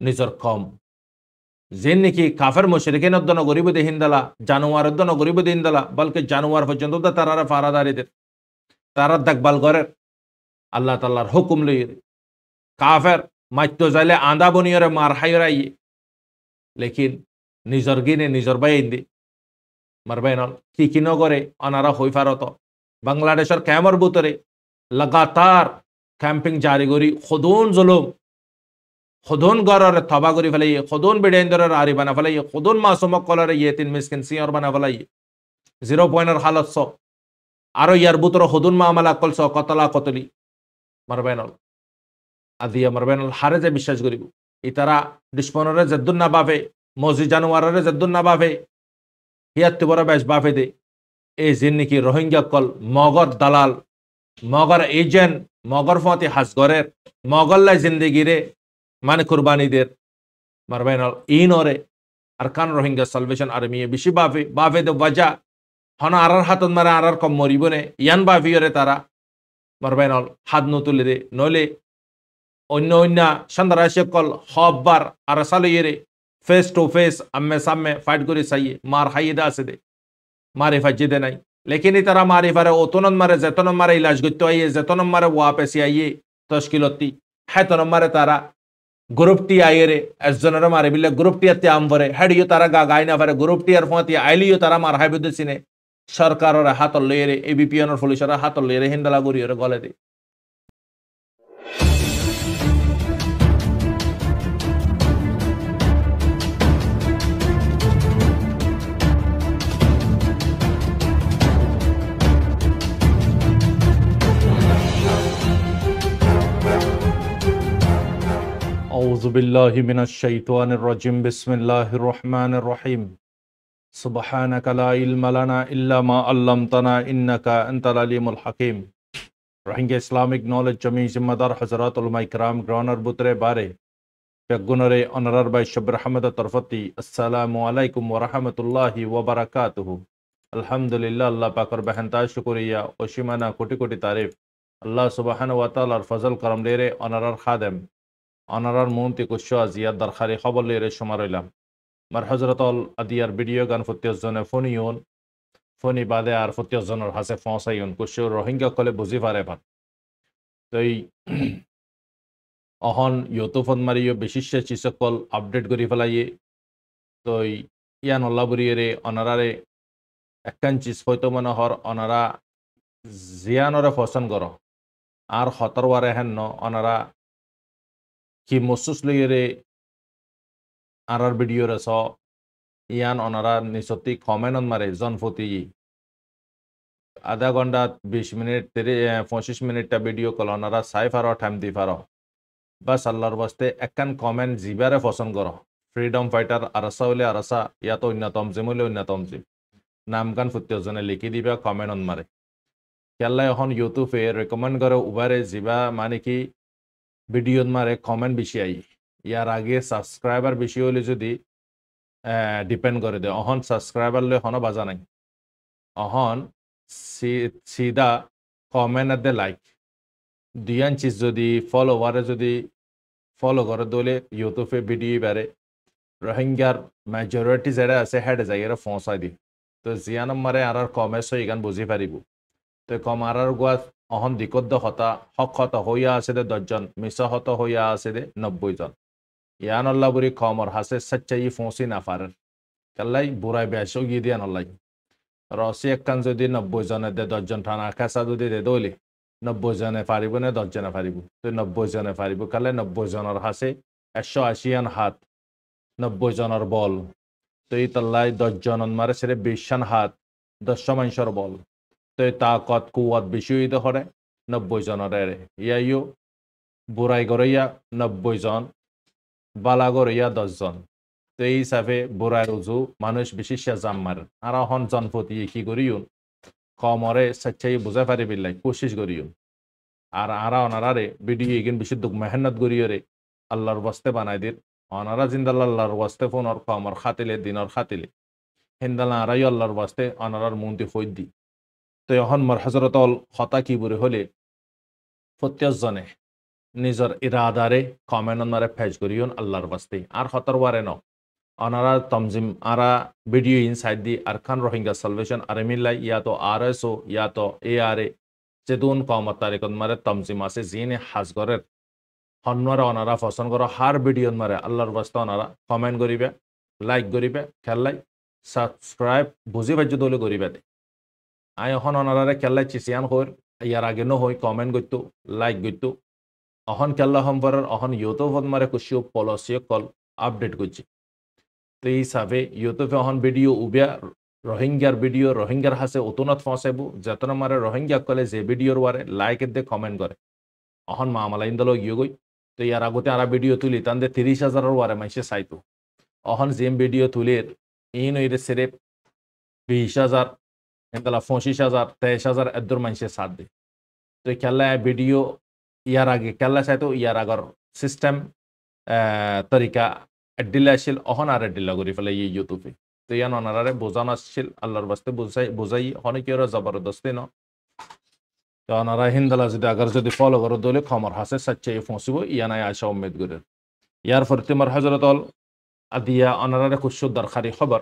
নিজর কম যে নাকি কাফের মুশরিকিনের দন গরিব দে হিন্দালা জানোয়ারের দন গরিব দে হিন্দালা বলকে জানোয়ার পর্যন্ত তো তারা ফারাদারিদের তারা দেখভাল করে আল্লাহ তাআলার হুকুম লইয়ে কাফের মাইতো যাইলে আন্দা বনিয়রে মার হাইরাই লেকিন নিজর গিনে নিজর বাইন্দি মারবাইনল কি নগরে অনারা হই ফারত বাংলাদেশের ক্যামর বুতরে লাগাতার ক্যাম্পিং জারি করি খদুন জুলুম খদুন গরর থবা করি ফেলাই খদুন বেডেন্দরের আরি বানা ফেলাই খদুন মাসুমক কলরে ইয়েতিন মিসকিন সিয়র বানা ফেলাই 0 পয়েন্টের হালত স আরো ইয়ার বুতর খদুন মামলা কলস কতলা কতলি মারবাইনল আদিয়া মারবাইনল হারে যে বিশ্বাস করিব ইতারা দুশ্মনরে জেদ্দুন না বাফে মজি জানোয়াররে জেদ্দুন না বাফে হিয়াত্তি বড় বেশ বাফে দে এই জিন্নিকি রোহিঙ্গা কল মগর দালাল মগর এজেন্ট মগর ফতি হাসগরের মগল্লাই জিন্দিগিরে মানে কুরবানিদের মারবাইনল ইনরে আর কান রোহিঙ্গা সালভেশন আর্মি বেশি বাফে দে বাজা হন আরার হাতত মারে আরার কম মরিবনে ইয়ান বাফিয়রে তারা মারবাইনল হাত নতুলে দে নইলে অন্য অন্য সন্দারাশি কল হববার আর সালইরে ফেস টু ফেস আম্মে সামনে ফাইট করে চাইয়ে মার হাইয়ে আছে দে মারে ফাজিদে নাই লেকিন তারা মারি ফারে অতনন মারে যেতন মারে ইলাজ করতে আইয়ে যেতন মারে ওয়াপেসি আইয়ে তশকিলতি হেতন মারে তারা গ্রুপটি আইয়ে একজনের মারে বিলে গ্রুপটি আতে আমভরে হেডিও তারা গাইনা ফারে গ্রুপটি আর ফতি আইলিও তারা মার হাইবুদ সিনে সরকারের হাতল লইরে এবিপিএনের পুলিশের হাতল লইরে হিন্দালা গরিয়রে গলে দে أعوذ بالله من الشيطان الرجيم بسم الله الرحمن الرحيم سبحانك لا علم لنا إلا ما علمتنا إنك أنت العليم الحكيم রোহিঙ্গা ইসলামিক নলেজ জমি জিম্মাদার হজরত উলমা ইকরাম গ্রহণের বুতরে বারে পেগুনরে অনারার বাই শব্র আহমদ তরফতি আসসালামু আলাইকুম ওয়া রাহমাতুল্লাহি ওয়া বারাকাতুহু আলহামদুলিল্লাহ আল্লাহ পাকের বেহেনতা শুকরিয়া ও সীমানা কোটি কোটি তারিফ আল্লাহ সুবহানাহু ওয়া তাআলার ফজল করম লেরে অনারার খাদেম অনারার মন্ত্রী কুশো আজিয়ার দরখারি খবর লেরে সময় রইলাম মার হজরতল আদিয়ার ভিডিও গান ফতিয়াজনে ফোনিয়ন ফোনি বাদে আর ফতিয়াজনের হাসে ফসাইন কুশো রোহিঙ্গা কলে বুঝি পারে পান তো এই অহন ইউতুফত মারিও বিশিষ্ট চিসকল আপডেট করি ফেলাইয়ে তো ইয়ান অল্লাবুরিয়ে অনারারে একখান চিজ হয়তো মনে হর অনারা জিয়ানরে ফসন কর আর হতরওয়ারে হেন অনারা কি মসুস লইরে আর ভিডিও রেস ইয়ান অনারা নিসতি কমেন্ট মারে জনফতি আধা ঘন্টা 20 মিনিট 25 মিনিটটা ভিডিও কল অনারা সাইফ আর টাইম দি পার বাস আল্লাহর বাস্তে একখান কমেন্ট জিবারে পছন্দ কর ফ্রিডম ফাইটার আরসা হলে আরসা ইয়াত অন্যতম জিম হলে অন্যতম জিম নামগান ফুত্যজনে লিখি দিবা কমেন্ট মারে খেলা এখন ইউটিউবে রেকমেন্ড করে উবারে জিবা মানে কি ভিডিওত মারে কমেন্ট বেশি আই ইয়ার আগে সাবস্ক্রাইবার বেশি হলে যদি ডিপেন্ড করে দে অহন সাবস্ক্রাইবার লই হন বাজা নাই অহন সিধা কমেন্ট দে লাইক দুয়ান চিজ যদি ফলোয়ারে যদি ফলো করে দলে ইউটিউবে ভিডিও বারে রোহিঙ্গার মেজরিটি যেটা আছে হেডে যাই এরা ফসাই দি তো জিয়ানম মারে আর কমেন্টস ইগান বুঝি পারিব তো কম আর গোয়া অহন দিকদ্দ হতা হক হত হইয়া আছে দে 10 জন মিছা হত হইয়া আছে দে 90 জন ইয়ান আল্লাহ বুরি কমর হাসে সচ্চাই ফসি না পারেন কাল্লাই বুড়াই বেশ গিয়ে দিয়ান আল্লাহ রসি একখান যদি 90 জনে দে 10 জন থানা কাছা যদি দে দলি 90 জনে পারিব না 10 জনে পারিব তো 90 জনে পারিব কালে 90 জনের হাসে 180 হাত 90 জনের বল তো এই তাল্লাই 10 জন মারে সেরে 20 হাত 10 মানুষের বল তো তাকত কুয়াত বেশি হইতে হরে 90 জনের ইয়াইও বুড়াই গড়ইয়া 90 জন বালা গড়ইয়া 10 জন তো এই হিসাবে বুড়াই রুজু মানুষ বিশিষ্ট জাম মারেন আর হন জনপতি কি করিউন কমরে সচ্চাই বুঝা পারি বিল্লাই কোশিশ করিউন আর আরা অনারারে ভিডিও এগিন বেশি দুঃখ মেহনত করিয়রে আল্লাহর বস্তে বানাই দিন অনারা জিন্দাল আল্লাহর বস্তে ফোনর কমর খাতিলে দিনর খাতিলে হিন্দাল আরাই আল্লাহর বস্তে অনারার মন্ত্রী ফৈদ দি তো এখন মর হজরতল হতা কি বুড়ে হলে 50 জনে নিজর ইরাদারে কমেন্ট মারে ফেজ করিউন আল্লাহর বাস্তে আর খতর ওয়ারে ন অনারা তমজিম আরা video inside the Arakan Rohingya salvation আর্মিল্লাই ইয়া তো আরএসও ইয়া তো এআরএ যেদুন কমত তারিখত মারে তমজিম আছে জিনে হাজগরের হন্নরা অনারা পছন্দ করো হার ভিডিও মারে আল্লাহর বাস্তে অনারা কমেন্ট করিবে লাইক করিবে খেললাই সাবস্ক্রাইব বুঝি ভাজ্য দলে করিবে দে আই এখন অনারারে খেললাই চিচিয়ান হইর ইয়ার আগে ন হই কমেন্ট করতো লাইক করতো অহন কেল্লা সম্পরের অহন ইউটিউবত মারে কুশিও পলিসি কল আপডেট করছি তো এই হিসাবে ইউটিউবে অহন ভিডিও উবিয়া রোহিঙ্গার ভিডিও রোহিঙ্গার হাসে অতুনত ফসাইবু যতন মারে রোহিঙ্গা কলে যে ভিডিওর ওয়ারে লাইক দে কমেন্ট করে অহন মামালাইন দল ইয়ে গই তো ইয়ার আগতে আরা ভিডিও তুলি তান্দে 30,000 ওয়ারে মাইসে চাইতো অহন জিম ভিডিও তুলির ইন ওইরে সেরে 20,000 এতলা 25,000 23,000 এদর মাইসে সাথ দে তো খেলা ভিডিও ইয়ার আগে খেলা চাইতো ইয়ার আগর সিস্টেম তরিকা এডিলা আসছিল অহন আর এডিলা করি ফেলে ইউটিউবে তো ইয়ান অনারারে বোঝানো আসছিল আল্লাহর বাস্তে বোঝাই অনেকের জবরদস্তি ন তো অনারা হিন্দালা যদি আগার যদি ফলো করো দলে খমর হাসে সাচ্চে ফসিব ইয়ানায় আশা উম্মেদ করে ইয়ার ফরতিমার হজরত আদিয়া অনারারে খুশু দরকারি খবর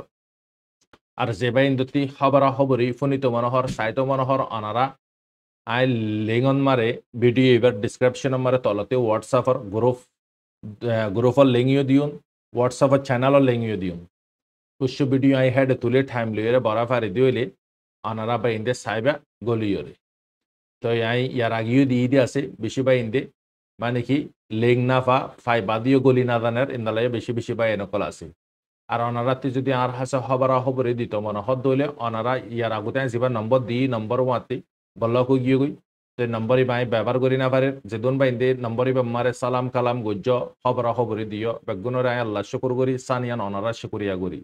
আর যে বাইন দুটি খবরা খবরই ফনিত মনোহর সাইত মনোহর অনারা আই লিঙ্গন মারে ভিডিও এবার ডিসক্রিপশন মারে তলতে হোয়াটসঅ্যাপর গ্রুপর লিঙ্গিও দিউন হোয়াটসঅ্যাপর চ্যানেলর লিঙ্গিও দিউন কুশু ভিডিও আই হেড তুলে টাইম লিয়ে বড়া ফারি দিলে অনারা বা ইন্দে সাইবা গলিয়রে তো আই ইয়ার আগেও দিয়ে আছে বেশি বা ইন্দে মানে কি লিঙ্ক না ফাই বাদিও গলি না জানার ইন্দালাই বেশি বা এনেকল আছে আর অনারাতে যদি আর হাসে খবরা খবরে দিত মনে হদ দইলে অনারা ইয়ার আগতে যা নম্বর দি নম্বর ওয়াতে বল্লক গিয়ে গই তো নম্বরই বাই ব্যবহার করি না পারে যেদন বাই দে নম্বরই মারে সালাম কালাম গজ্য খবরা খবরে দিও বেগুনের আয় আল্লাহ শুকুর করি সানিয়ান অনারা শুকুরিয়া করি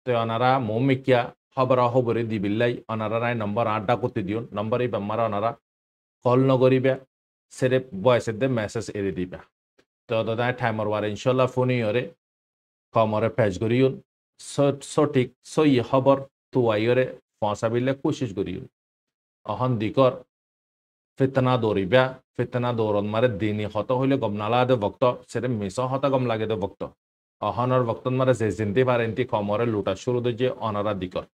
তো অনারা মৌমিকিয়া খবরা খবরে দিবিল্লাই অনারা রায় নম্বর 8 করতে দিও নম্বরই বেমারা অনারা কল নগরিবে সেরে বয়সের দে মেসেজ এড়ে দিবে তো দাদা টাইমর ওয়ারে ইনশাল্লাহ ফোনই ওরে কমরে ফেজ করিউন সঠিক সই খবর তুয়াইরে পৌঁছাবিলে কোশিশ করিউন অহন দিকর ফিতনা দৌড়িবা ফিতনা দৌড়ন মারে দিনই হত হইলে গম নালা দে ভক্ত সেরে মিস হত গম লাগে দে ভক্ত অহনর ভক্তন মারে যে চিনতে পারেনটি কমরে লুটা শুরু দে যে অনারা দিকর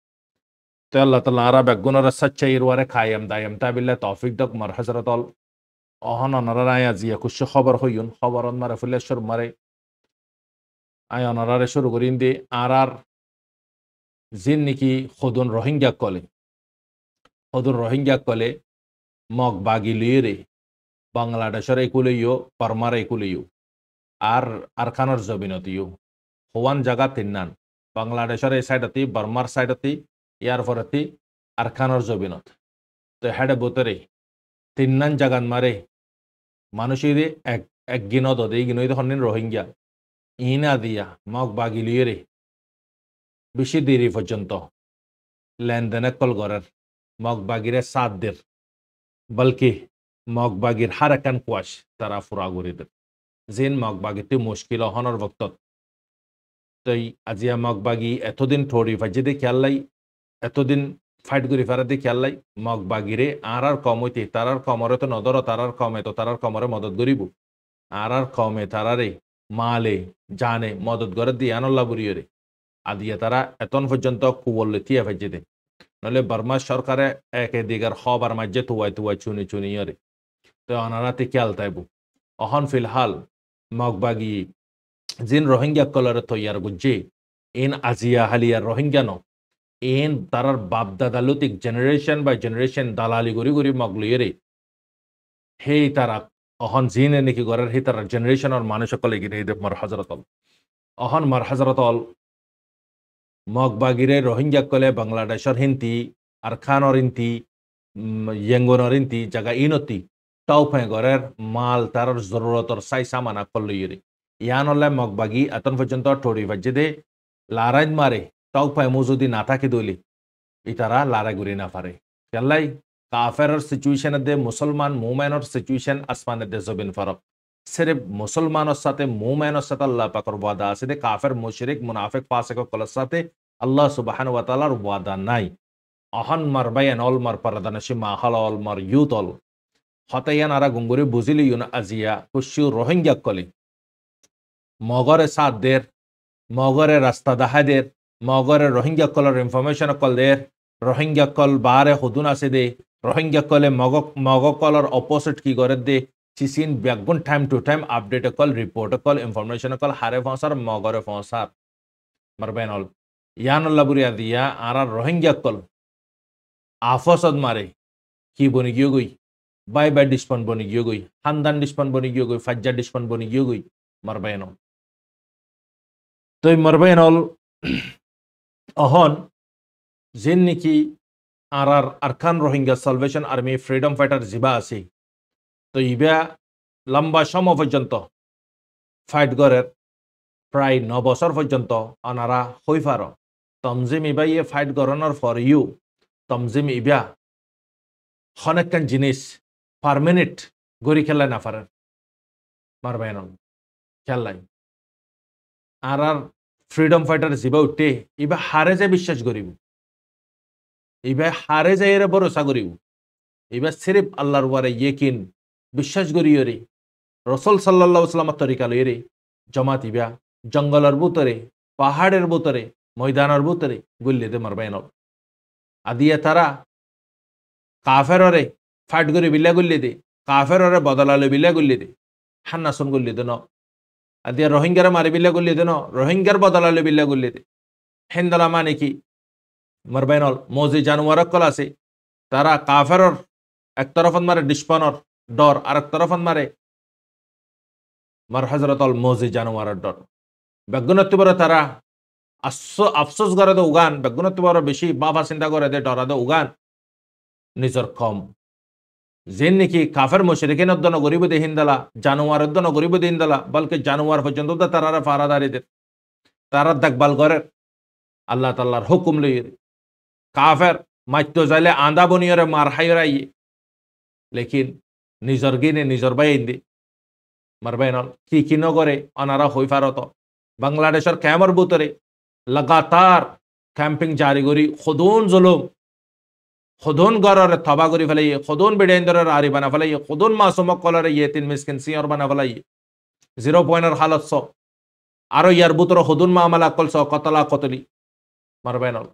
তো আল্লাহ তালা আরা বেগুনের সচ্চাই ওয়ারে খাইম দাইম তাবিল্লে তৌফিক দক মার হজরতল অহন অনারা রায় আজিয়া খুশি খবর হইউন খবরন মারে ফুলেশ্বর মারে আয় অনারারে শুরু করিন দি আর জিন নাকি খদুন রোহিঙ্গা কলে মগ বাগি লিয়ে বাংলাদেশের একুলেইও বর্মার একুলেইও আর আরখানোর জমিনতিও হওয়ান জায়গা তিন্নান বাংলাদেশের এই সাইডতি বর্মার সাইডতি ইয়ার পরতি আরখানোর জমিনত তো হেডে বোতরে তিন্নান জাগান মারে মানুষের এক গিনত এই গিনই তখন রোহিঙ্গা ইনা দিয়া মগ বাগি লিয়ে বেশি দেরি পর্যন্ত লেনদেনে কল করার মগবাগিরে সাত দের বলকি মগবাগির হার একান কুয়াশ তারা ফুরা গরিদের জিন মগবাগিতে মুশকিল অহনর ভক্ত তই আজিয়া মগবাগি এতদিন ঠোরি ফাজি দিয়ে খেয়াল্লাই এতদিন ফাইট করি ফেরাতে খেয়াল্লাই মগবাগিরে আর কম হইতে তারার কমরে তো নদর তারার কমে তো তারার কমরে মদত করিব আর কমে তারারে মালে জানে মদত করে দিয়ে আনল্লা বুড়িয়ে আদিয়া তারা এতন পর্যন্ত কুবল থিয়া ফাজি দে নলে বর্মা সরকারে দিগার খবর মাঝে তুয়াই চুনি রে তো অনারাতে খেয়াল তাইবু অহন ফিলহাল মগবাগি জিন রোহিঙ্গা কলরে তৈয়ার গুজ্জে ইন আজিয়া হালিয়ার রোহিঙ্গা ন ইন তারার বাপদাদালুতিক জেনারেশন বাই জেনারেশন দালালি গরি মগলিয়ে হেই তারা অহন জিনে নাকি গরের হে তারা জেনারেশনের মানুষ সকলে গিয়ে মার হজরতল অহন মার হজরতল মগবাগিরে রোহিঙ্গা কলে বাংলাদেশের হিন্তি আর খানর ইন্তি ইয়েঙ্গনর ইন্তি জায়গা ইনতি টাও ঘরের মাল তার জরুরতর সাই সামানা করলইরে ইয়ান হলে মগবাগি এতন পর্যন্ত ঠড়ি বাজ্যে দে লারাইদ মারে টাও মু যদি না থাকে দইলে ইতারা লারা গুড়ি না পারে কেলাই কাফের সিচুয়েশন দে মুসলমান মুমেনের সিচুয়েশন আসমানের দে জবিন ফরক সির্ফ মুসলমানের সাথে মুমেনের সাথে আল্লাহ পাকর ওয়াদা আছে দে কাফের মুশরিক মুনাফিক ফাসিক কলের সাথে আল্লাহ সুবহানাহু ওয়া তাআলার ওয়াদা নাই অহন মার বাইন অল মার পারদানশি মা হালাল মার ইউতল হতাইয়ান আরা গুঙ্গুরি বুঝিলি ইউন আজিয়া কুশু রোহিঙ্গা কলি মগরে সাদদের মগরে রাস্তা দাহাদের মগরে রোহিঙ্গা কলর ইনফরমেশন কল দের রোহিঙ্গা কল বারে হুদুন আছে দে রোহিঙ্গা কলে মগ কলর অপোজিট কি করে দে চিসিন ব্যাগুন টাইম টু টাইম আপডেট কল রিপোর্ট কল ইনফরমেশন কল হারে ফসার মগরে ফসার মারবেনল ইয়ানুল্লাহ বুরিয়া দিয়া আর রোহিঙ্গা কল আফসদ মারে কি বনি গিয়ে গই বাই বাই ডিসপন বনি গিয়ে গই হান্দান ডিসপন বনি গিয়ে গই ফাজ্জা ডিসপন বনি গিয়ে গই মারবেনল তো মারবেনল অহন যেন নাকি আর Arakan Rohingya Salvation Army freedom fighter জিবা আছে তো ইবা লম্বা সময় পর্যন্ত ফাইট করের প্রায় 9 বছর পর্যন্ত অনারা হই পার তমজিম ইবা ইয়ে ফাইট করানোর ফর ইউ তমজিম ইবা অনেকখান জিনিস পার মিনিট গড়ি খেলায় না পারেন মারবেন খেলাই আর ফ্রিডম ফাইটার জিবা উঠে ইবা হারে যে বিশ্বাস করিব ইবা হারে যে এর ভরসা করিব ইবা সিরিফ আল্লাহর ওয়ারে ইয়েকিন বিশ্বাস করিও রে রসুল সাল্লাল্লাহু আলাইহি ওয়াসাল্লামের তরিকা লইরে জমাত ইবা জঙ্গলের ভিতরে পাহাড়ের ভিতরে ময়দানের ভিতরে গুল্লিতে মারবেন আদিয়া তারা কাফেররে ফাইট করে বিল্লা গুল্লি দে কাফেররে বদলালে বিল্লা গুল্লি দে হান্নাসন গুল্লি দে ন আদিয়া রোহিঙ্গার মারি বিল্লা গুল্লি দে ন রোহিঙ্গার বদলালে বিল্লা গুল্লি দে হেন্দলা মানে কি মারবেনল মজি জানুয়ার কল আছে তারা কাফেরর এক তরফত মারে ডিসপনর ডর আর এক তরফত মারে মার হজরতল মজি জানুয়ারের ডর বেগুনত্ব বড় তারা আফসোস করে দে উগান বেগুনত্ব বড় বেশি বাবা চিন্তা করে দে ডরা দে উগান নিজর কম যেন নাকি কাফের মুশরিকিন উদ্দন গরিব দে হিন্দালা জানুয়ার উদ্দন গরিব দে হিন্দালা বলকে জানুয়ার পর্যন্ত তারা ফারাদারিদের তারা দেখভাল করে আল্লাহ তাল্লাহর হুকুম লইয়ে কাফের মাত্য যাইলে আন্দা বনিয়রে মার হাইরাইয়ে লেকিন নিজর গিনে নিজর বাইন দি মারবেনল কি নগরে অনারা হই ফারত বাংলাদেশের ক্যামর বুতরে লাগাতার ক্যাম্পিং জারি করি খুদুন জুলুম খুদুন গরের থবা করি ফেলাইয়ে খুদুন বিডেন্দরের আরি বানা ফেলাইয়ে খুদুন মাসুমক কলর ইয়েতিন মিসকিন সিয়র বানা ফেলাইয়ে 0 পয়েন্টের হালত স আরো ইয়ার বুতর খুদুন মামলা কলস কতলা কতলি মারবেনল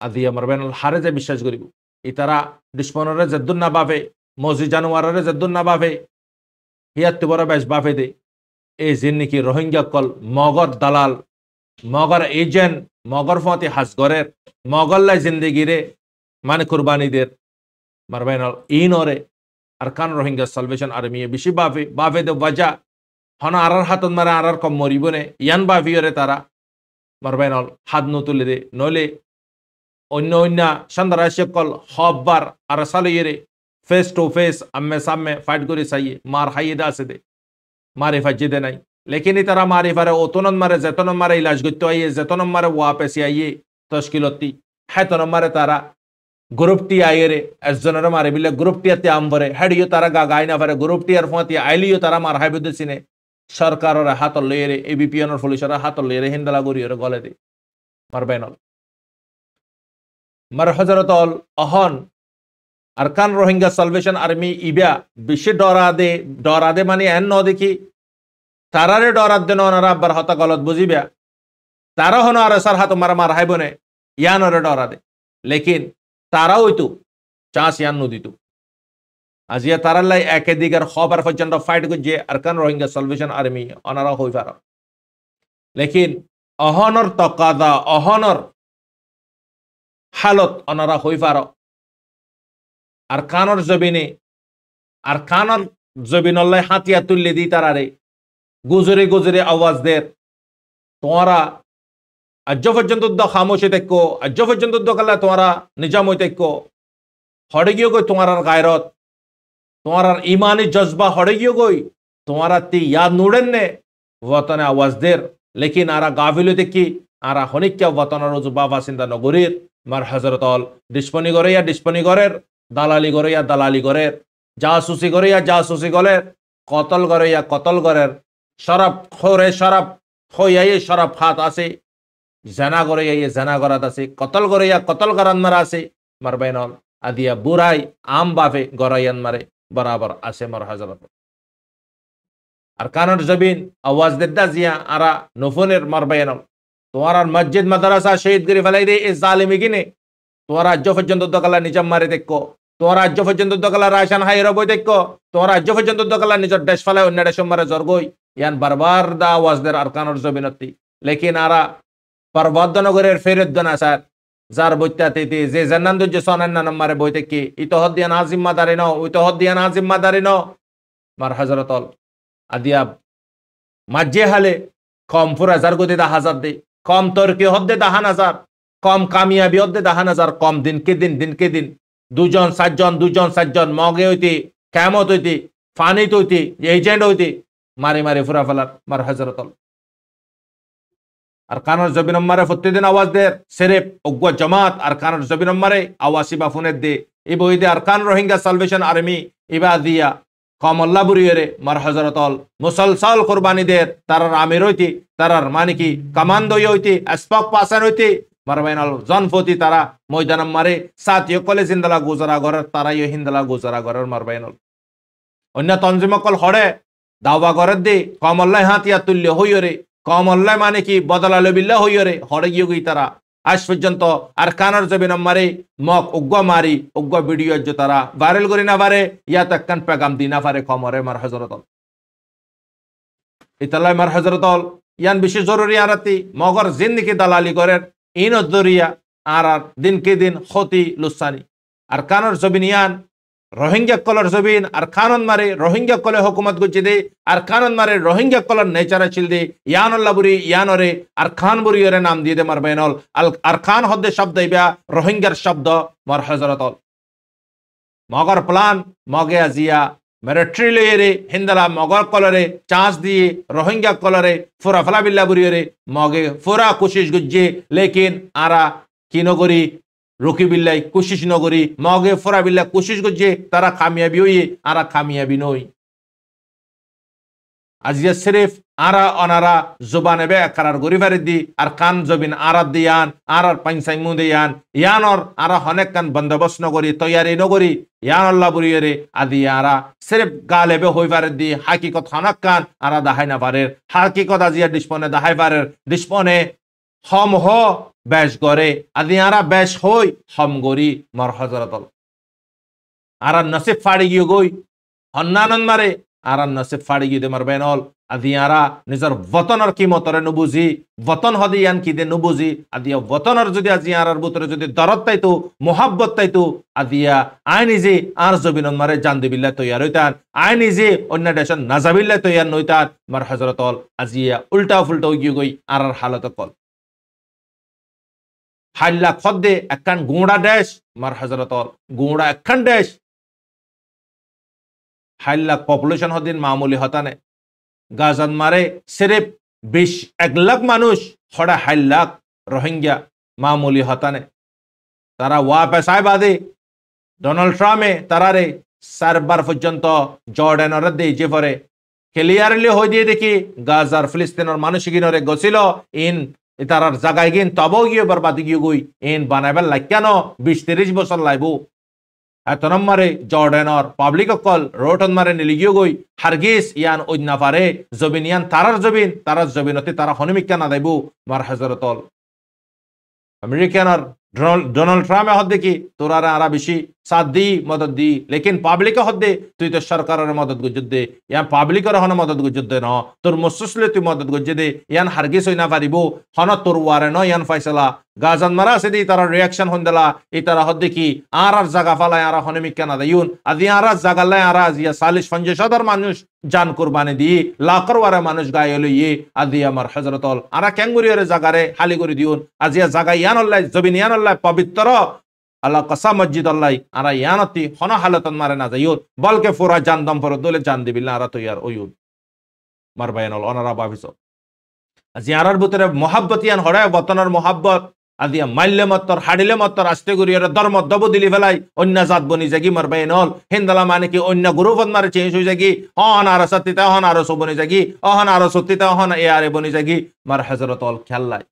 আদিয়া মারবেনল হারে যে বিশ্বাস করিব ইতারা দুশ্মনরে জেদ্দুন না বাফে মজি জানুয়ারে জেদ্দুন না বাফে হিয়াত বড় বেশ বাফে দে এই জিন নাকি রোহিঙ্গা কল মগর দালাল মগর এজেন্ট মগর ফতে হাসগরের মগল্লাই জিন্দেগিরে মানে কুরবানিদের মারবেনল ইনরে আরকান রোহিঙ্গা সালভেশন আর্মি বেশি বাফে দে ওয়াজা হন আরার হাতত মারে আরার কম মরিবনে ইয়ান বাফিয়রে তারা মারবেনল হাত নতুলে দে নলে অন্য সন্ধ্যারা সকল হববার আর সালিয়ে ফেস টু ফেস আম্মে সামনে ফাইট করে চাইয়ে মার হাইয়ে দে আছে দে মারে ফাইজে দে নাই লেকিন তারা মারি ফারে অতনন মারে যেতনন মারে ইলাজ করতে আইয়ে যেতনন মারে ওয়াপেসি আইয়ে তশকিলতি হেতনন মারে তারা গ্রুপটি আইয়ে রে একজনের মারে বিলে গ্রুপটিয়াতে আমবরে হেডিও তারা গাই না পারে গ্রুপটিয়ার ফতি আইলিও তারা মার হাইবুদ্দ সিনে সরকারের হাত লইয়ে রে এবিপিএনের পুলিশের হাত লইয়ে রে হিন্দালা গড়িয়ে গলে দে মারবেনল মার হজরতল অহন আরকান রোহিঙ্গা সালভেশন আর্মি ইবা বেশি ডরা দে মানে এন ন দেখি তারারে ডরাত দেন ওনারা আব্বার হতা গলত বুঝিবা তারা হন আর সার হাত মারা মার হাই বনে ইয়ানরে ডরা দে লেকিন তারা হইতো চাষ ইয়ান নদিত আজিয়া তারার লাই একে দিকের খবর পর্যন্ত ফাইট করছে আরকান রোহিঙ্গা সালভেশন আর্মি ওনারা হই পার লেকিন অহনর তকাদা অহনর হালত ওনারা হই পার আরকানর জবিনল্লাই হাতিয়া তুললে দি তারারে গুজরে আওয়াজ দের তোমরা আজ পর্যন্ত খামোশে দেখো আজ পর্যন্ত কালা তোমরা নিজাম হই দেখো হড়ে গিয়ে গই তোমার গায়রত তোমার ইমানি জজবা হড়ে গিয়ে গই তোমারা তি ইয়াদ নুড়েন নে ওয়াতনে আওয়াজ দের লেকিন আরা গাফিল দেখি আরা হনিক্যা ওয়াতনের রুজবা বাসিন্দা নগরীর মার হজরতল ডিসপনি গরের দালালি গরের জাসুসি গরের কতল গরের শরাব খোরে শরাব হইয়াই শরাব হাত আছে জানা করে জানা করাত আছে কতল কতল করান মারা আছে মারবেনল আদিয়া বুড়াই আম বাফে গরাইয়ান মারে বরাবর আছে মার হযরত আর কানের জবিন আওয়াজ দেদা জিয়া আরা নফনের মারবায়ন তোমার আর মসজিদ মাদ্রাসা শহীদ করে ফেলাই দে এই জালিমি কিনে তোমার রাজ্য পর্যন্ত দকালা নিজাম মারে দেখো তোমার রাজ্য পর্যন্ত দকালা রায়সান হাইরা বই দেখো তোমার রাজ্য পর্যন্ত দকালা নিজের দেশ ফেলায় অন্য দেশ মারে জর্গই ইয়ান বারবার দা আওয়াজ দের আর কানের জবিনতি লেকিন আরা পর্বতনগরের ফেরত না স্যার যার বইতাতে যে জান্নান যে সনান নাম্বারে বইতে কি ইতহদ দিয়া না জিম্মাদারি ন ইতহদ দিয়া না জিম্মাদারি ন মার হযরতল আদিয়া মাঝে হালে কম ফুরা যার গতি 10,000 দে কম তর্কি হদ্দে 10,000 কম কামিয়াবি হদ্দে 10,000 কম দিনকে দিন দুজন সাতজন মগে হইতে কেমত হইতে ফানিত হইতে এজেন্ট হইতে মারি ফুরা ফেলার মার হযরতল আর কানের জবিন মারে প্রতিদিন আওয়াজ দে সেরেপ অজ্ঞ জামাত আর কানের জবিন মারে আওয়াসি বা ফোনের দে এই বই দে আর কান রোহিঙ্গা সালভেশন আর্মি ইবা দিয়া কমল্লা বুড়িয়ে মার হযরতল মুসলসল কোরবানি দে তারার আমির হইতে তারার মানে কি কামান্ডো হইতে স্পক পাসান হইতে মারবাইনাল জনফতি তারা ময়দানম মারে সাথীয় কলে জিন্দালা গুজারা ঘরের তারাই হিন্দালা গুজারা ঘরের মারবাইনাল অন্য তঞ্জিমকল হড়ে দাওয়া ঘরের দে কমল্লায় হাতিয়া তুল্য হইরে কমল্লায় মানে কি বদলা লবিল্লা হইরে হড়ে গিয়ে তারা আজ পর্যন্ত আর কানের জবিন মারে মক উগ্গ মারি উগ্গ ভিডিও যে তারা ভাইরাল করি না পারে ইয়া তাক্কান পেগাম দি না পারে কমরে মার হযরতল ইতালাই মার হযরতল ইয়ান বেশি জরুরি আরাতি মগর জিন্দিগি দালালি করেন ইন দরিয়া আর দিনকে দিন ক্ষতি লুসানি আর কানের জবিন ইয়ান রোহিঙ্গা কলর জবিন আর কানন মারে রোহিঙ্গা কলে হুকুমত গুজি দে আর কানন মারে রোহিঙ্গা কলর নেচারা ছিল দে ইয়ানুল্লাহ বুরি ইয়ানরে আর খান বুরিয়রে নাম দিয়ে দে মারবাইনল আর খান হদ্দে শব্দ ইবা রোহিঙ্গার শব্দ মার হযরতল মগর প্লান মগে আজিয়া মিলিটারি লয়েরে হিন্দালা মগর কলরে চান্স দিয়ে রোহিঙ্গা কলরে ফুরা ফলাবিল্লা বুরিয়রে মগে ফুরা কোশিশ গুজে লেকিন আরা কি নগরী রুকি বিল্লাই কোশিশ নগরী মগে ফুরা বিল্লা কোশিশ গুজে তারা কামিয়াবি হই আরা কামিয়াবি নই আজিয়া সিরিফ আরা অনারা জুবানে বে কারার গরিফারে দি আর কান জবিন আরা দিয়ান আরার পাইনসাই মুদিয়ান ইয়ানর আরা হনেক কান বন্দোবস্ত নগরী তৈয়ারি নগরী ইয়ানুল্লাহ বুরিয়রে আদি আরা সিরিফ গালেবে হইফারে দি হাকিকত হনক কান আরা দাহাই না পারে হাকিকত আজিয়া ডিসপনে দাহাই পারে ডিসপনে হম হ বেশ গরে আদি আরা বেশ হই হম গরি মর হযরতল আরা নসিব ফাড়ি গিয়ে গই হন্নানন মারে আরা নসিব ফাড়ি গিয়ে দে মারবেনল আদি আরা নিজের বতনের কিমতরে নুবুঝি বতন হদি ইয়ান কি দে নুবুঝি আদিয়া বতনের যদি আজি আরার ভিতরে যদি দরদ তাইতো মোহাব্বত তাইতো আদিয়া আই নিজে আর জবিনন মারে জান দিবিল্লাহ তৈয়ার হইতান আই নিজে অন্য দেশন নাজাবিল্লাহ তৈয়ার নইতান মার হযরতল আজিয়া উল্টা ফুলটা গিয়ে গই আরার হালত কল হাল্লা খদ্দে একখান গুঁড়া দেশ মার হযরতল গুঁড়া একখান দেশ হাল্লা পপুলেশন হদিন মামুলি হতানে গাজান মারে সিরিফ 1 লাখ মানুষ হড়া 1 লাখ রোহিঙ্গা মামুলি হতানে তারা ওয়া পেশায় বাদে ডোনাল্ড ট্রাম্পে তারারে 4 বার পর্যন্ত জর্ডানের দিয়ে যে পরে ক্লিয়ারলি হয়ে দিয়ে দেখি গাজার ফিলিস্তিনের মানুষ গিনরে গছিল ইন তারার জায়গায় গিন তবও গিয়ে বরবাদি গিয়ে গই ইন বানাইবার লাগ কেন 20-30 বছর লাগবো এত নম্বরে জর্ডানর পাবলিক অকল রোটন মারে নিলিগিও গই হারগিস ইয়ান ওইনা পারে জবিন ইয়ান তারার জবিনতে তারা হনিমিকা না দেবো মার হযরতল আমেরিকানর ডোনাল্ড ট্রাম্পে হদ্দে কি তোরা আরা বেশি সাথ দি মদত দি লেকিন পাবলিকে হদ্দে তুই তো সরকারের মদত গুজত দে ইয়ান পাবলিকের হন মদত গুজত দে ন তোর মুসুসলে তুই মদত গুজে দে ইয়ান হারগিস হই না পারিব হন তোর ওয়ারে ন ইয়ান ফাইসলা গাজান মারা আছে দি তারা রিয়াকশন হন্দেলা এই তারা হদ্দে কি আর জাগা ফালায় আর হনিমিকা না দেয়ুন আদি আর জাগালাই আর আজিয়া 40-50 মানুষ জান কুরবানি দি লাখর ওয়ারে মানুষ গায়ে লইয়ে আদি আমার হযরতল আরা ক্যাঙ্গুরিয়র জাগারে হালি করে দিউন আজিয়া জাগা ইয়ান আল্লাহ জবিন ইয়ান আল্লাহ পবিত্র আল্লাহ কসা মসজিদ আল্লাহ আরা ইয়ানতি হন হালতন মারে না যাইউন বলকে ফুরা জান দম পর দলে জান দিবিল্লা আরা তৈয়ার ওয়ুন মারবায়নল অনারা ভাবিস আজি আরার ভিতরে মোহাব্বত ইয়ান হড়ায় বতনের মোহাব্বত আদিয়া মাইলে মত্তর হাডিলে মত্তর আস্তে গুরিয়র ধর্ম দব দিলি ফেলাই অন্য জাত বনি জাগি মারবায়নল হিন্দালা মানে কি অন্য গ্রুপত মারে চেঞ্জ হয়ে যাগি অহন আর সত্যিতে অহন আর সো বনি যাগি অহন আর সত্যিতে অহন এ আরে বনি যাগি মার হযরতল খেললাই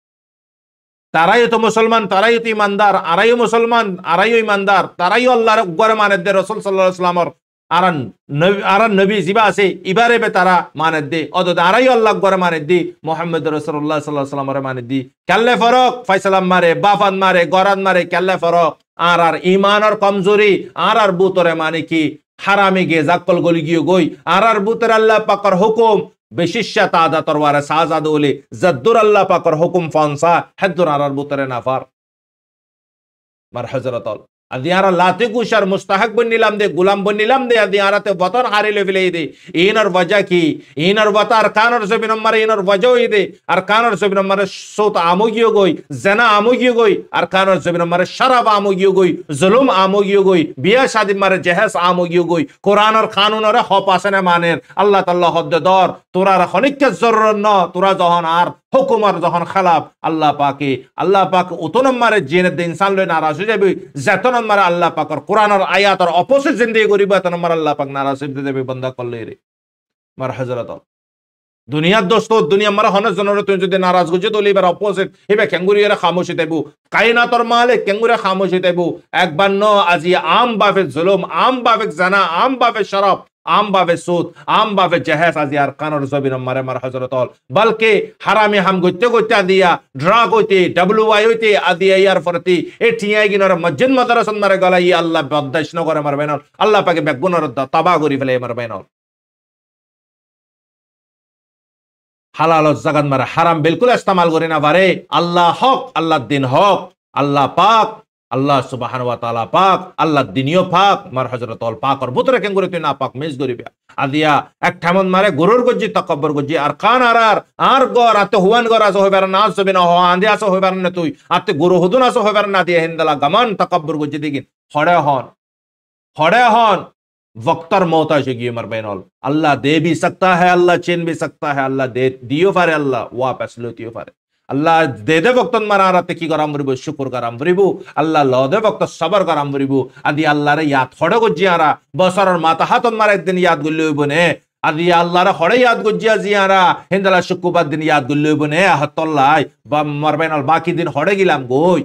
তারাই তো মুসলমান তারাই তো ইমানদার আরাইও মুসলমান আরাইও ইমানদার তারাই আল্লাহর গরে মানে দে রাসূল সাল্লাল্লাহু আলাইহি ওয়াসাল্লামর আর নবী জিবা আছে ইবারে বে তারা মানে দে অদদ আরাই আল্লাহ করে মানে দি মুহাম্মদ রাসূলুল্লাহ সাল্লাল্লাহু আলাইহি ওয়াসাল্লাম মানে দি কাল্লে ফরক ফয়সালাম মারে বাফান মারে গরান মারে কাল্লে ফরক আর ইমানের কমজোরি আর বুতরে মানে কি হারামে গে জাক্কল গলি গিয়ে গই আর বুতরে আল্লাহ পাকের হুকুম বেশিশা তাদা তরওয়ারে সাজাদ ওলে জাদ্দুর আল্লাহ পাকের হুকুম ফানসা হাদ্দুর আর বুতরে নাফার মার হযরতল আদিয়ারা লাতে কুশার মুস্তাহাক বনিলাম দে গুলাম বনিলাম দে আদিয়ারাতে বতন হারিলে ফেলে দে ইনার ওয়াজা কি ইনার ওয়াতা আর কানর জবিন নম্বরে ইনার ওয়াজাও দে আর কানর জবিন নম্বরে সৌত আমগিও গই জানা আমগিও গই আর কানর জবিন নম্বরে শরাব আমগিও গই জুলুম আমগিও গই বিয়া শাদি মারে জেহাস আমগিও গই কোরআনের কানুনরে হপ আসেনা মানের আল্লাহ তাআলা হদ্দ দর তোরা খনিকে জরুরত ন তোরা যখন আর হুকুমার যখন খেলাফ আল্লাহ পাক উতনম্মারে জিনে দে ইনসান লই নারাজ হয়ে যাবে যেতন নম্বরে আল্লাহ পাকের কোরআনের আয়াতের অপোজিট জিন্দেগি করিব এত নম্বর আল্লাহ পাক নারাজ হয়ে যাবে বান্দা করলে রে মার হযরত দুনিয়ার দোস্ত দুনিয়া মারা হনস জনর তুই যদি নারাজ গুজে তো লিবার অপোজিট হেবে কেঙ্গুরিয়ারে খামোশি দেবু কায়নাতর মালিক কেঙ্গুরে খামোশি দেবু একবার ন আজি আম বাফে জুলুম আম বাফে জানা আম বাফে শরাব আম বাবে সুদ আম বাবে জাহেজ আজি আর কানর জবিন মারে মার হযরতল বলকে হারামে হাম গইতে গইতে দিয়া ড্রাগ হইতে ডব্লিউআই হইতে আদিয়া ইয়ার ফরতি এ ঠিয়াই গিনর মসজিদ মাদ্রাসা মারে গলাই আল্লাহ বদদাইশ ন করে মারবেন আল্লাহ পাকে বেগুনর তাবা করি ফেলে মারবেন হালাল জাগাত মারে হারাম বিলকুল ইস্তেমাল করি না পারে আল্লাহ হক আল্লাহ দিন হক আল্লাহ পাক আল্লাহ সুবহানাহু ওয়া তাআলা পাক আল্লাহ দিনিও পাক মার হযরতল পাক আর বুতরে কেন করে তুই না পাক মেজ গরিবা আদিয়া এক ঠামন মারে গরুর গজ্জি তাকাব্বর গজ্জি আর কান আর গর আতে হুয়ান গর আস হইবার না আসবে না হ আন্দি আস হইবার না তুই আতে গরু হুদুন আস হইবার না দিয়া হিন্দালা গমান তাকাব্বর গজ্জি দিগিন হড়ে হন वक्तर मौत आशेगी मर बैनल अल्लाह दे भी सकता है अल्लाह चीन भी सकता है अल्लाह दे दियो फारे अल्लाह वापस लोतियो फारे अल्लाह दे दे वक्त मारा राते की गराम वरिबो शुक्र गराम वरिबो अल्लाह लो दे वक्त सबर गराम वरिबो आदि अल्लाह रे याद खड़े गुजियारा बसरर माता हाथ मारा एक दिन याद गुल्लो बने आदि अल्लाह रे खड़े याद गुजिया जियारा हिंदला शुक्र दिन याद गुल्लो बने हत्तल्लाह मर बैनल बाकी दिन खड़े गिलाम गोई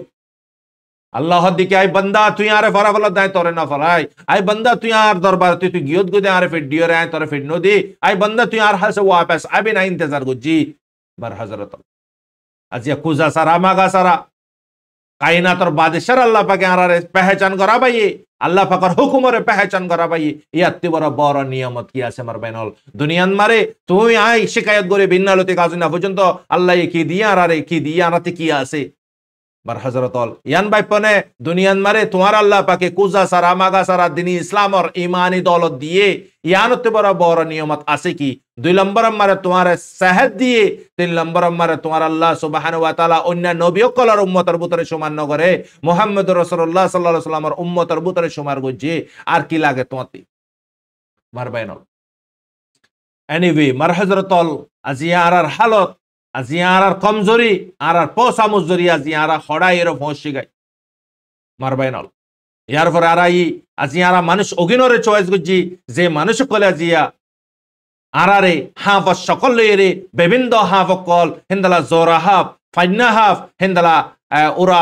আল্লাহ দিকে আই বান্দা তুই আরে ফরাফলা দায় তোরে না ফরাই আই বান্দা তুই আর দরবার তুই গিয়ত গুদে আরে ফিট দিও রে আই তোরে ফিট নদি আই বান্দা তুই আর হাসে ওয়াপস আবি না ইন্তজার গুজি বার হযরত আজিয়া কুজা সারা মাগা সারা কায়নাতর বাদশার আল্লাহ পাকে আরে পহচান করা ভাই আল্লাহ পাকের হুকুমরে পহচান করা ভাই ইয়াতি বড় নিয়ামত কি আছে মার বাইনল দুনিয়ান মারে তুই আই শিকায়ত করে বিন্নালতি কাজ না পর্যন্ত আল্লাহ কি দিয়া আরে কি দিয়া আরাতে কি আছে বার হযরতল ইয়ান বাইপনে দুনিয়ান মারে তোমার আল্লাহ পাকে কুজা সারা মাগা সারা দিনী ইসলাম আর ইমানি দৌলত দিয়ে ইয়ানতে বড় নিয়ামত আছে কি দুই নম্বর মারে তোমার সেহত দিয়ে তিন নম্বর মারে তোমার আল্লাহ সুবহানাহু ওয়া তাআলা অন্য নবী কলার উম্মতের ভিতরে সমান ন করে মুহাম্মদ রাসূলুল্লাহ সাল্লাল্লাহু আলাইহি ওয়াসাল্লামের উম্মতের ভিতরে সমান গজি আর কি লাগে তোমাতে মার বাইনল এনিওয়ে মার হযরতল আজিয়ার হালত আজিয়ার কমজোরি আর পোসা মজুরি আজিয়ারা হড়াইয়ের ফসি গাই মারবাইনল ইয়ার পরে আরাই আজিয়ারা মানুষ অগিনরে চয়েস গুজি যে মানুষ কলে আজিয়া আরারে হাফ সকল লইরে বিভিন্ন হাফ কল হিন্দালা জোরা হাফ ফাইন্না হাফ হিন্দালা উরা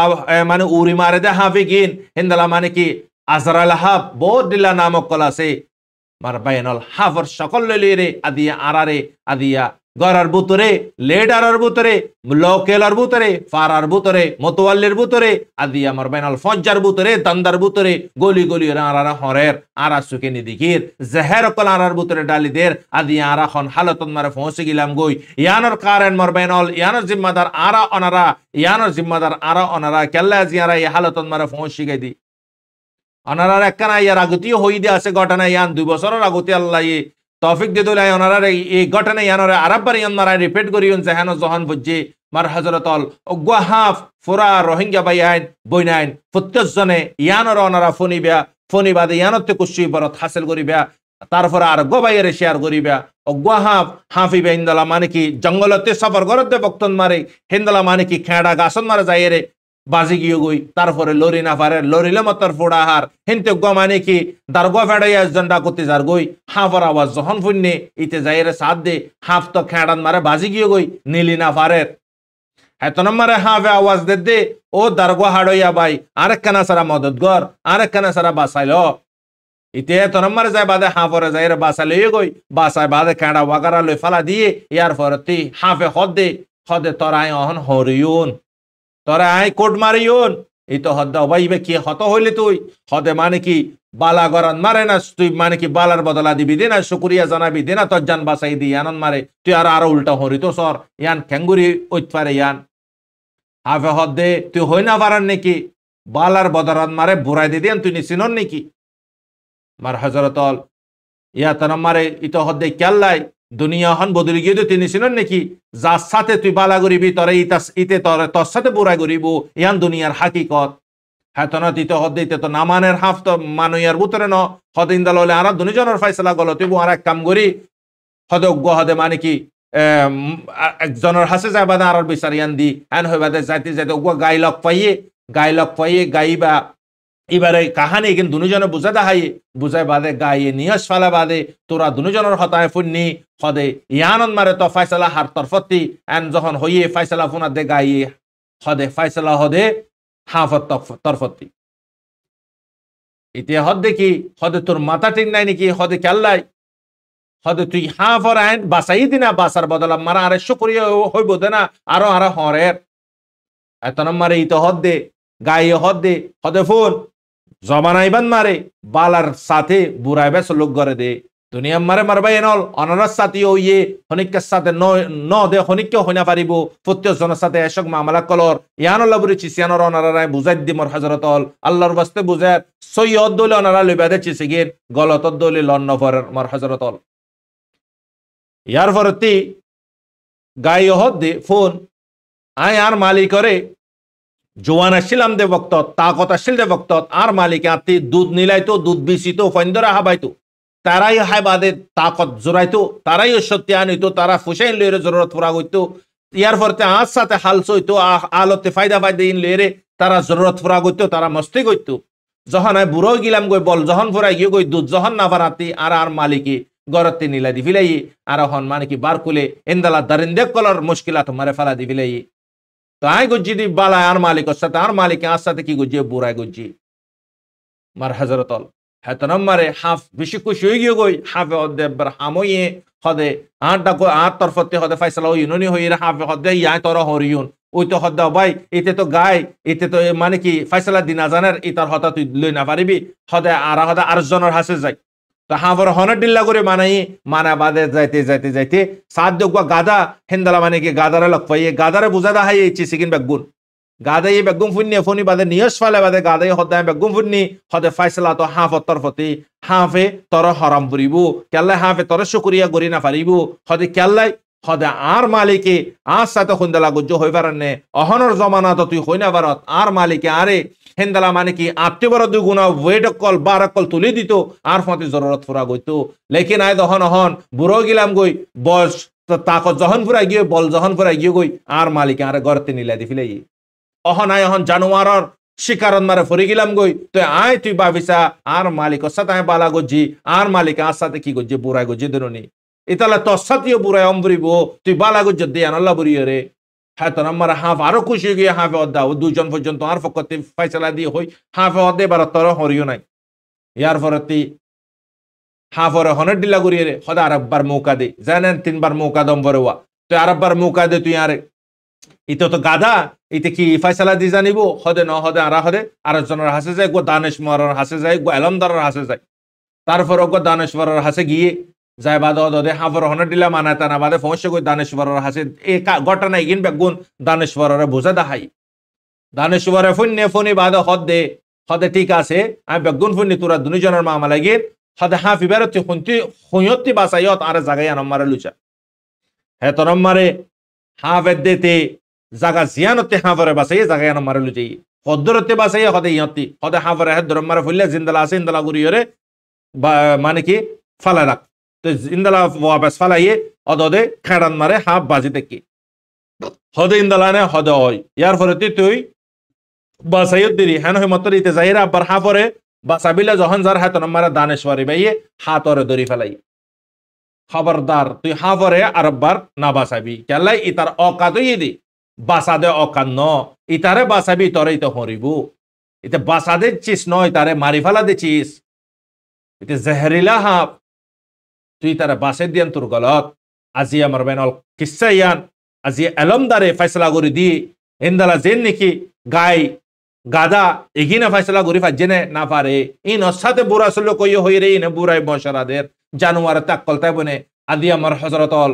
মানে উরি মারে দে হাফে গিন হিন্দালা মানে কি আজরাল হাফ বহুত দিলা নামক কল আছে মারবাইনল হাফর সকল লইরে আদিয়া আরারে আদিয়া গরার বুতরে লেডারার বুতরে লোকেলার বুতরে ফারার বুতরে মতওয়াল্লির বুতরে আদি আমার বাইনাল ফজ্জার বুতরে দান্দার বুতরে গলি গলি আরা হরের আরা সুকে নিদিকির জেহের কল আরার বুতরে ডালিদের আদি আরা খন হালতন মারে পৌঁছে গেলাম গই ইয়ানোর কারণ মার বাইনাল ইয়ানোর জিম্মাদার আরা অনারা কেল্লা জিয়ারা এই হালতন মারে পৌঁছে গাই দি অনারার একখানা ইয়ার আগতিও হই দিয়ে আছে ঘটনা ইয়ান 2 বছরের আগতি আল্লাহ তৌফিক দে দোলাই ওনারা এই ঘটনা ইয়ানরে আরববার ইয়ান মারা রিপিট করিউন জাহানো জহান বুঝি মার হযরতল ওয়াহাফ ফুরা রোহিঙ্গা বাইন বইনাইন 50 জনে ইয়ানরে ওনারা ফোনি বাদে ইয়ানতে কুশি বরত হাসিল করিবা তারপর আর গোবাইরে শেয়ার করিবা ওয়াহাফ হাফিবে ইনদালা মানে কি জঙ্গলতে সফর করতে বক্তন মারে হিন্দালা মানে কি খেড়া গাছন মারা যাইরে বাজি গিয়ে গই তারপরে লরি না পারে লরিলে মতর ফোড়া হার হিনতে মানে কি দারগা ফেড়াইয়া জন্ডা করতে যার গই হাফর আওয়াজ যখন ফুন্নে ইতে যাইরে সাথ দে হাফ তো খেড়ান মারে বাজি গিয়ে গই নীলি না পারে এত নম্বরে হাফে আওয়াজ দে ও দারগা হাড়ইয়া ভাই আরেক কানা সারা মদত গর আরেক কানা সারা বাসাইল ইতে তনম্মারে যায় বাদে হাফরে যায় বাসা লইয়ে গই বাসায় বাদে কাঁড়া ওয়াগারা লই ফালা দিয়ে ইয়ার পরে তুই হাফে হদে হদে তরাই অহন হরিউন তরা আই কোট মারিউন এই তো হদ্দা অবাইবে কি হত হইলে তুই হদে মানে কি বালা গরান মারে না তুই মানে কি বালার বদলা দিবি দে না শুকুরিয়া জানাবি দে না তোর জান বাসাই দি আনন্দ মারে তুই আরো উল্টা হরি তো সর ইয়ান খেঙ্গুরি ওইত পারে ইয়ান হাফে হদে তুই হই না পারান নাকি বালার বদরান মারে বুড়াই দি দিয়ান তুই নিচিনন নাকি মার হজরতল ইয়া তনম মারে ইতো হদে কেল্লাই দুনিয়া হন বদলি গিয়ে তুই নিচিনন নাকি যার সাথে তুই বালা করিবি তরে ইতে তোর সাথে বুড়াই করিব ইয়ান দুনিয়ার হাকিকত হ্যাঁ তো ইতো হদে ইতে তো নামানের হাফ তো মানুয়ার বুতরে ন হদে ইন্দাল হলে আর দুজনের ফাইসলা গল তুই আর এক কাম করি হদে উগ্র হদে মানে কি একজনের হাসে যায় বাদে আর বিচার ইয়ান দি এন হয়ে বাদে যাইতে যাইতে উগ্র গাই লক পাইয়ে গাইবা এবারে কাহানি কিন্তু দুজনে বুঝা দেখাই বুঝাই বাদে গাইয়ে নিয়স ফেলা বাদে তোরা দুজনের হতায় ফুননি হদে ইয়ানন মারে তো ফাইসলা হার তরফতি এন যখন হইয়ে ফাইসলা ফুনা দে গাইয়ে হদে ফাইসলা হদে হাফত তরফতি ইতে হদ দেখি হদে তোর মাথা ঠিক নাই নাকি হদে কেল্লাই হদে তুই হাফর আইন বাসাই দিনা বাসার বদলা মারা আরে শুকরিয়া হইব দে না আরো হরের এত নম্বরে ইতো হদ দে গাইয়ে হদে ফুন জমানাইবান মারে বালার সাথে বুড়াইবে লোক করে দে দুনিয়া মারে মারবাই এনল অনারার সাথে ইয়ে হনিকের সাথে ন দে হনিককে হইনা পারিব প্রত্যেকজনের সাথে এসক মামলা কলর ইয়ানল্লা বুড়ি চিসিয়ানোর অনারায় বুঝাই দি মোর হজরতল আল্লাহর বাস্তে বুঝায় সৈয়দ দলে অনারা লইবা দে চিসি গিয়ে গলতর দলে লন্ন ফরের মোর হজরতল ইয়ার ফরতি গাই হদ দে ফোন আয় আর মালিক করে জোয়ান আসছিলাম দে বক্ত তাকত আসছিল দে বক্ত আর মালিক আত্মি দুধ নিলাইতো দুধ বিছিত ফন্দরা হাবাইতো তারাই হাই বাদে তাকত জোরাইতো তারাই সত্যি আনিতো তারা ফুসাইন লইরে জরুরত পুরা গইতো ইয়ার ফরতে আজ সাথে হাল সইতো আলতে ফায়দা ইন লইরে তারা জরুরত পুরা গইতো তারা মস্তি গইতো যখন আয় বুড়ো গিলাম গই বল যখন ফুরাই গিয়ে গই দুধ যখন না পারাতি আর মালিকি গরতে নিলা দি ফিলাই আর হন মানে কি বার কুলে এন্দালা দারিন্দে কলর মুশকিলাত মারে ফালা দি ফিলাই তো আয় গুজ্জি দি বালা আর মালিক সাথে আর মালিক আর সাথে কি গুজ্জি বুড়াই গুজ্জি মার হজরতল হ্যাঁ মারে হাফ বেশি খুশি হয়ে গিয়ে গই হাফে হদে হামইয়ে হদে আর তরফতে হদে ফাইসলা ইউনি হই হাফে হদে ইয়াই তর হরিউন ওই তো হদ্দা ভাই এতে তো গাই এতে তো মানে কি ফাইসলা দিনা জানার ইতার হতা তুই লই না পারিবি হদে আর জনের হাসে যাই তো হাফর হনের ডিল্লা করে মানা বাদে যাইতে সাত দেখবা গাদা হেন্দালা মানে কি গাদারে লক পাইয়ে গাদারে বুঝা দা হাই চিসিকিন বেগুন গাদাই বেগুন ফুন্নি ফোনি বাদে নিয়স ফালে বাদে গাদাই হদায় বেগুন ফুন্নি হদে ফাইসলা তো হাফর তরফতি হাফে তর হরাম ফুরিব কেল্লাই হাফে তর শুকুরিয়া গরি না পারিব হদে কেল্লাই হদে আর মালিকে আর সাথে খুন্দালা গুজ্জ হই পারেন অহনর জমানা তো তুই হই না পারত আর মালিকে আরে হেন্দালা মানে কি আত্মীয় দুগুণা ওয়েট কল বার কল তুলে দিত আর ফতে জরুরত ফুরা গইতো লেকিন আয় দহন অহন বুড়ো গিলাম গই বয়স তাকত যখন ফুরাই গিয়ে বল যখন ফুরাই গিয়ে গই আর মালিকে আরে গড়তে নিলাই দি ফিলাই অহন আয় অহন জানুয়ারর শিকারত মারে ফরি গিলাম গই তো আয় তুই ভাবিসা আর মালিকর সাথে আয় বালা গজ্জি আর মালিক আর সাথে কি গজ্জি বুড়াই গজ্জি দেরনি ইতালে তোর সাথেও বুড়াই অম্বরিব তুই বালা গজ্জ দিয়ে আনল্লা বুড়িয়ে রে হ্যাঁ তো আমার হাফ আরো খুশি গিয়ে হাফে অদ্দা ও দুজন পর্যন্ত আর ফকতে ফাইসলা দিয়ে হই হাফে অদ্দে এবার তোর হরিও নাই ইয়ার পরতি হাফরে হনের ডিল্লা করিয়ে রে হদা আরেকবার মৌকা দে জানেন 3 বার মৌকা দম বড়া তুই আরেকবার মৌকা দে তুই আরে ইতে তো গাধা ইতে কি ফাইসলা দি জানিব হদে ন হদে আর জনের হাসে যায় গো দানেশমরের হাসে যায় গো এলমদারের হাসে যায় তারপর গো দানেশমরের হাসে গিয়ে যাই বাদ দে হাফর হনের ডিলা মানায় তা না বাদে ফমস্য গই দানেশমরের হাসে এ ঘটনা ইগিন বেগুন দানেশমরের বোঝা দেখাই দানেশমরে ফোনি বাদে হদে ঠিক আছে আমি বেগুন ফুন্নি তোরা দুজনের মামা লাগে হদে হাফি বেরোতে হুঁয়তি বাসাইয়ত আরে জাগাই নম্বরে লুচা হে তো নম্বরে হাফের দেতে জাগা জিয়ানতে হাফরে বাসাই জাগাই নম্বরে লুচাই হদ্দরতে বাসাই হদে ইয়তি হদে হাফরে হে দরম্মারে ফুললে জিন্দালা আছে ইন্দালা গুরিয়রে মানে কি ফালা রাখ তো ইন্দালা ওয়াবাস ফালাইয়ে অদে খেড়ান মারে হাফ বাজি দেখি হদে ইন্দালানে হদে হয় ইয়ার ফলে তুই বাসাইয়ত দিরি হেন হই মত ইতে যাইরা আবার হাফরে বাসাবিলা যখন যার হাত নম্বরে দানেশওয়ারি বাইয়ে হাতরে দরি ফেলাই খবরদার তুই হাফরে আরবার না বাসাবি কেলাই ইতার অকাতই দি বাসাদে অকান ন ইতারে বাসাবি তরে ইতে হরিবু ইতে বাসাদে চিস নয় তারে মারি ফেলা দে চিস ইতে জহরিলা হাফ তুই তারা বাসে দিয়ান তোর গলত আজি আমার বেনল কিসা ইয়ান আজি এলমদারে ফয়সলা করে দি এন্দালা জেন নাকি গাই গাদা এগিনা ফয়সলা করে ফাজেনে না পারে ইন অসাতে বুড়া সল্লো কই হই রে ইনে বুড়াই বশরাদের জানুয়ার তাক্কল তাই বনে আদি আমার হযরতল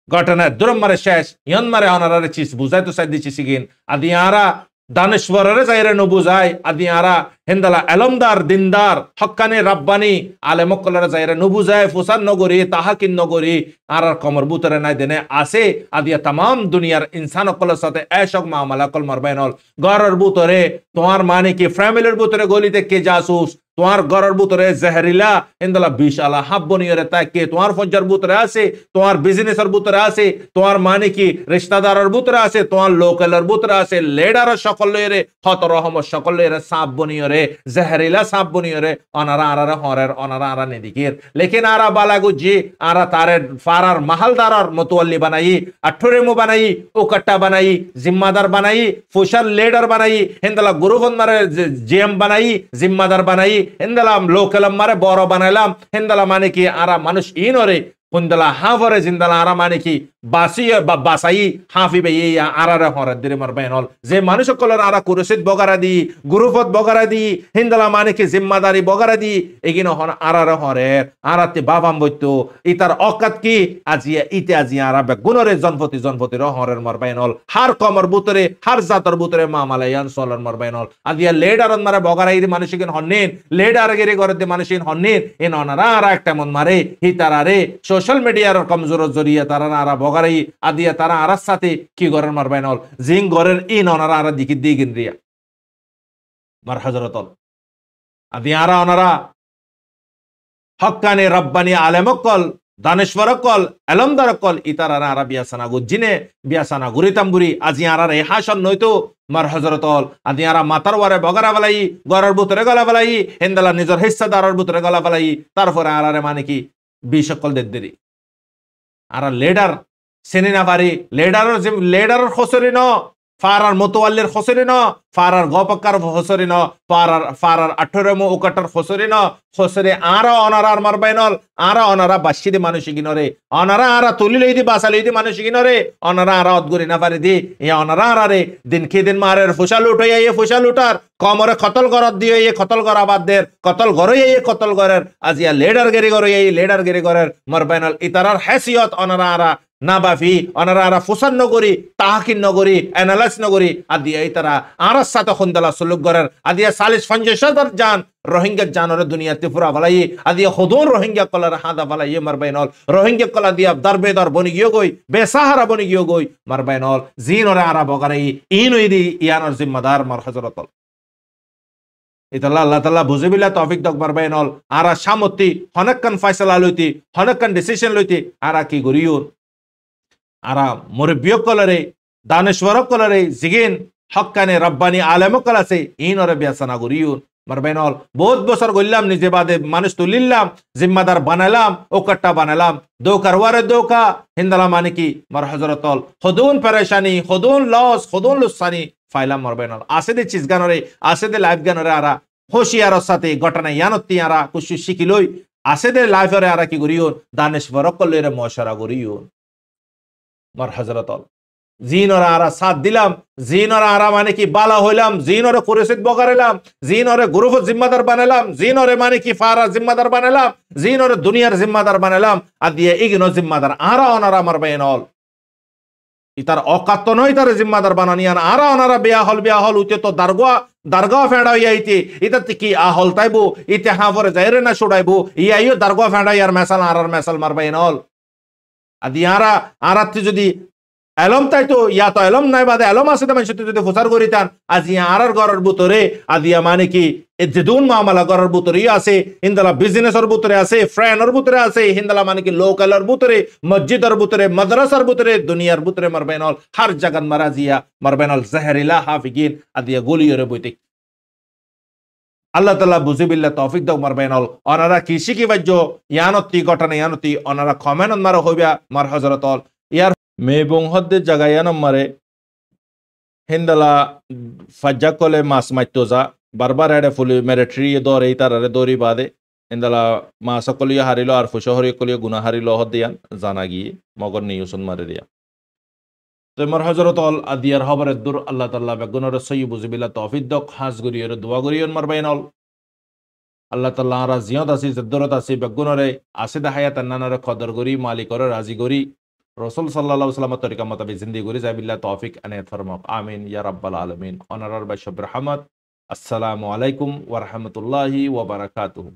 ঘটনা দুরম মারে শেষ ইয়ন মারে অনারারে চিস বুঝাই তো সাই দিছি সিগিন আদি আরা দানেশ্বরের যাইরে নবুজাই আদি আরা হেন্দালা এলমদার দিনদার হক্কানে রাব্বানি আলেমকলরে যাইরে নবুজাই ফুসান নগরী তাহাকিন নগরী আর কমর বুতরে নাই দেনে আছে আদিয়া তাম দুনিয়ার ইনসান অকলের সাথে এসব মামলা কল মারবাইনল গরের বুতরে তোমার মানে কি ফ্যামিলির বুতরে গলিতে কে জাসুস তোমার ঘরের ভিতরে জহরিলা ইন্দলা বিষ আলা হাব্বনিয়রে তাকে তোমার ফজ্জার ভিতরে আছে তোমার বিজনেসের ভিতরে আছে তোমার মানে কি রিশতাদারের ভিতরে আছে তোমার লোকালের ভিতরে আছে লেডার সকলের হত রহম সকলের সাপ বনিয়রে জহরিলা সাপ বনিয়রে অনারা আরারে হরের অনারা আরা নেদিকের লেকিন আরা বালাগুজি আরা তারে ফারার মাহালদারার মতওয়াল্লি বানাই আঠুরেমু বানাই ওকাট্টা বানাই জিম্মাদার বানাই ফুশার লেডার বানাই হিন্দলা গুরুবন মারে জিএম বানাই জিম্মাদার বানাই হিন্দালাম লোকালাম মারে বড় বানাইলাম হিন্দালা মানে কি আরা মানুষ ইনরে কুন্দলা হাফরে জিন্দালা আরা মানে কি বাসিয়ে বা বাসাই হাফিবে এই আরারে হরে দিরে মার বেনল যে মানুষ কলর আরা কুরসিত বগারা দি গুরুফত বগারা দি হিন্দালা মানে কি জিম্মাদারি বগারা দি এগিনো হন আরারে হরে আরাতে বাবাম বইতো ইতার অকাত কি আজিয়া ইতে আজিয়া আরা বেগুনরে জনপতি হরের মার বেনল হার কমর বুতরে হার জাতর বুতরে মামালায়ান সলর মার বেনল আজিয়া লেডারন মারে বগারা ইদি মানুষিন হন্নেন লেডার গেরে গরতে মানুষিন হন্নেন এন অনারা আরা একটা মন মারে হিতারারে সোশ্যাল মিডিয়ার কমজোর জরিয়া তারা আরা বগারাই আদিয়া তারা আরার সাথে কি গরের মারবাইনল জিং গরের ইন অনারা আরা দিকি দিগিন রিয়া মার হযরতল আদি আরা অনারা হক্কানি রব্বানি আলেমকল দানেশ্বরকল এলমদারকল ইতারা আরা বিয়াসানা গুজিনে বিয়াসানা গুরিতামগুরি আজি আরা রে হাসন নয়তো মার হযরতল আদি আরা মাতার ওয়ারে বগারা বালাই গরের ভিতরে গলা বালাই হেন্দালা নিজের হিস্সাদারের ভিতরে গলা বালাই তারপরে আরারে মানে কি বিশকল দেদেরি আরা লেডার সেনে না পারি লেডারের খসরি ন ফারার মতওয়াল্লির খসরি ন ফারার গপকার খসরি ন ফারার আঠরেমো ওকাটার খসরি ন খসরে আরা অনারার মারবাইনল আরা অনারা বাসিদি মানুষ গিনরে অনারা আরা তুলি লইদি বাসা লইদি মানুষ গিনরে অনারা আরা অদগুরি না পারি দি এ অনারা আরারে দিন কি দিন মারের ফুসা লুটাই এ ফুসা লুটার কমরে কতল গরত দিয়ে এ কতল গর আবাদদের কতল গরই এ কতল গরের আজিয়া লেডার গেরি গর এই লেডার গেরি গরের মারবাইনল ইতারার হেসিয়ত অনারা আরা না বাফি অনারা আরা ফুসান নগরী তাহাকিন নগরী অ্যানালাইস নগরী আদিয়া ইতারা আরার সাথে খন্দলা সুলুক গরের আদিয়া 40-50 জান রোহিঙ্গা জানরে দুনিয়াতে পুরা ভালাই আদিয়া খুদুন রোহিঙ্গা কলার হাদা ভালাই মারবাইনল রোহিঙ্গা কলা দিয়া দারবেদার বনি গিয়ে গই বেসাহারা বনি গিয়ে গই মারবাইনল জিনরে আরা বগারাই ইনইদি ইয়ানর জিম্মাদার মার হযরতল ইতাল্লাহ আল্লাহ তাআলা বুঝিবিলা তৌফিক দক মারবাইনল আরা সামতি হনকান ফয়সালা লইতি হনকান ডিসিশন লইতি আরা কি গরিয়ুর আরা মুরব্বিয় কলরে দানেশ্বর কলরে জিগিন হক্কানে রব্বানি আলেমকল আছে ইনরে বিয়াসানা গরিয়ুর মারবাইনল বহুত বছর গইলাম নিজে বাদে মানুষ তুলিলাম জিম্মাদার বানালাম ওকাট্টা বানালাম দোকার ওয়ারে দোকা হিন্দালা মানে কি মার হযরতল খুদুন পরেশানি খুদুন লস খুদুন লুসানি ফাইলাম মারবাইনল আছে দে চিজ গানরে আছে দে লাইফ গানরে আরা হোশিয়ার সাথে ঘটনা ইয়ানতি আরা কুশি শিকিলই আছে দে লাইফরে আরা কি গরিয়ুর দানেশ্বর কলরে মশারা গরিয়ুর মার হযরতল জিনরা আরা সাথ দিলাম জিনরা আরা মানে কি বালা হইলাম জিনরে কুরসিত বগারেলাম জিনরে গ্রুপ জিম্মাদার বানালাম জিনরে মানে কি ফারা জিম্মাদার বানালাম জিনরে দুনিয়ার জিম্মাদার বানালাম আদিয়া ইগনো জিম্মাদার আরা অনারা মারবাইনল ইতার অকাত্ত নয় তার জিম্মাদার বানানিয়ান আরা অনারা বিয়া হল উতে তো দারগা ফেড়া হইয়াইতে ইতাতে কি আহল তাইবো ইতে হাফরে যাইরে না ছুড়াইবো ইয়াইও দারগা ফেড়া ইয়ার মেসাল আরার মেসাল মারবাইনল আদি আরাতে যদি এলম তাই তো ইয়া তো এলম নাই বাদে এলম আছে মানুষ যদি প্রচার করিতান আজি আরার ঘরের ভিতরে আদিয়া মানে কি যেদুন মামলা ঘরের ভিতরে আছে হিন্দালা বিজনেসের ভিতরে আছে ফ্রেন্ডের ভিতরে আছে হিন্দালা মানে কি লোকালের ভিতরে মসজিদের ভিতরে মাদ্রাসার ভিতরে দুনিয়ার ভিতরে মারবাইনল হার জাগান মারাজিয়া মারবাইনল জহরিলা হাফিগিন আদিয়া গলিয়রে বইতে আল্লাহ তাআলা বুঝিবিল্লাহ তৌফিক দাও মারবাইনল অনারা কি শিখি বাজ্য ইয়ানতি ঘটনা ইয়ানতি অনারা কমেন্ট মারা হইবা মার হযরতল ইয়ার মে বংহদের জায়গায় নম্বরে হিন্দালা ফাজ্জা কলে মাস মাইতো যা বারবার এডে ফুলি মেরে ট্রি দৌড়ে তারারে দৌড়ি বাদে ইন্দালা মা সকলিয়া হারিল আর ফুসহরি কলিয়া গুনা হারিল হদিয়ান জানা গিয়ে মগর নিউসন মারে দিয়া তো মর হজরত অল আদিয়ার হবরের দূর আল্লাহ তাল্লাহ বেগুনের সই বুঝিবিল্লা তফিদ্দক হাঁস গরিয়র দোয়া গরিয়ন মারবাইন অল আল্লাহ তাল্লাহ আরা জিয়ত আসি জদ্দরত আসি বেগুনরে আসিদা হায়াত আন্নানরে খদর গরি মালিকরে রাজি গরি রসুল সাল্লাহ সাল্লাম তরিকা মতাবি জিন্দি গরি যাবিল্লা তৌফিক আনায়াত ফরমাক আমিন ইয়া রাব্বাল আলামিন অনারার বাইশব রহমত আসসালামু আলাইকুম ওয়া রাহমাতুল্লাহি ওয়া বারাকাতুহু